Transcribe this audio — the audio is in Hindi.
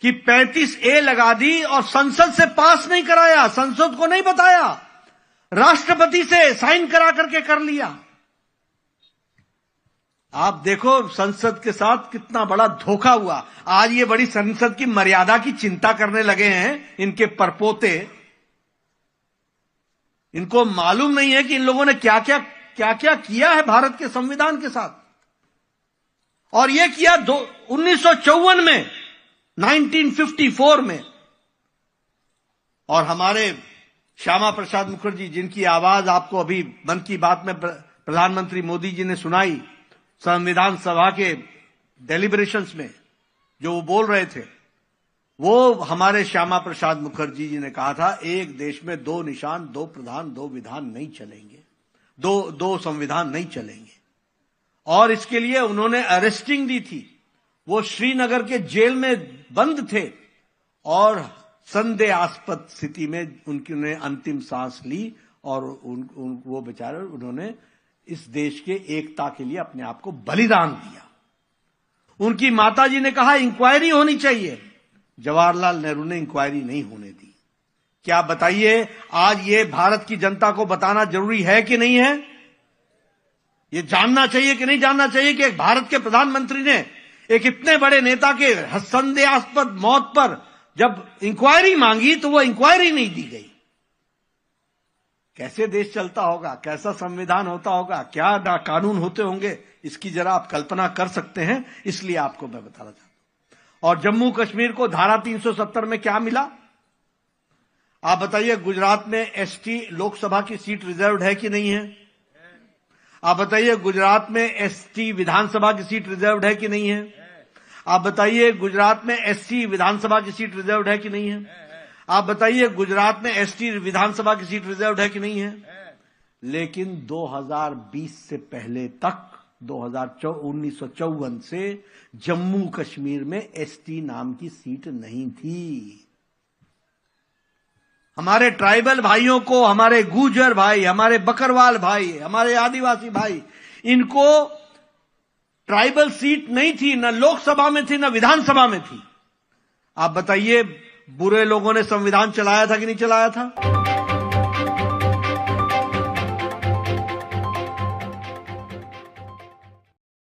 कि 35A लगा दी और संसद से पास नहीं कराया, संसद को नहीं बताया, राष्ट्रपति से साइन करा करके कर लिया। आप देखो संसद के साथ कितना बड़ा धोखा हुआ। आज ये बड़ी संसद की मर्यादा की चिंता करने लगे हैं इनके परपोते। इनको मालूम नहीं है कि इन लोगों ने क्या क्या किया है भारत के संविधान के साथ। और यह किया 1954 में, 1954 में। और हमारे श्यामा प्रसाद मुखर्जी, जिनकी आवाज आपको अभी मन की बात में प्रधानमंत्री मोदी जी ने सुनाई, संविधान सभा के डेलिब्रेशंस में जो वो बोल रहे थे, वो हमारे श्यामा प्रसाद मुखर्जी जी ने कहा था, एक देश में दो निशान, दो प्रधान, दो विधान नहीं चलेंगे, दो संविधान नहीं चलेंगे। और इसके लिए उन्होंने अरेस्टिंग दी थी। वो श्रीनगर के जेल में बंद थे और संदेहास्पद स्थिति में उन्होंने अंतिम सांस ली और वो बेचारे उन्होंने इस देश के एकता के लिए अपने आप को बलिदान दिया। उनकी माताजी ने कहा इंक्वायरी होनी चाहिए, जवाहरलाल नेहरू ने इंक्वायरी नहीं होने दी। क्या बताइए, आज ये भारत की जनता को बताना जरूरी है कि नहीं है? ये जानना चाहिए कि नहीं जानना चाहिए कि एक भारत के प्रधानमंत्री ने एक इतने बड़े नेता के संदेहास्पद मौत पर जब इंक्वायरी मांगी तो वो इंक्वायरी नहीं दी गई। कैसे देश चलता होगा, कैसा संविधान होता होगा, क्या कानून होते होंगे, इसकी जरा आप कल्पना कर सकते हैं। इसलिए आपको मैं बताना चाहता हूं। और जम्मू कश्मीर को धारा 370 में क्या मिला? आप बताइए, गुजरात में एसटी लोकसभा की सीट रिजर्व्ड है कि नहीं है? आप बताइए, गुजरात में एसटी विधानसभा की सीट रिजर्व्ड है कि नहीं है? आप बताइए, गुजरात में एससी विधानसभा की सीट रिजर्व्ड है कि नहीं है? आप बताइए, गुजरात में एसटी विधानसभा की सीट रिजर्व्ड है कि नहीं है? लेकिन 2020 से पहले तक, 1954 से जम्मू कश्मीर में एसटी नाम की सीट नहीं थी। हमारे ट्राइबल भाइयों को, हमारे गुर्जर भाई, हमारे बकरवाल भाई, हमारे आदिवासी भाई, इनको ट्राइबल सीट नहीं थी, न लोकसभा में थी न विधानसभा में थी। आप बताइए, बुरे लोगों ने संविधान चलाया था कि नहीं चलाया था?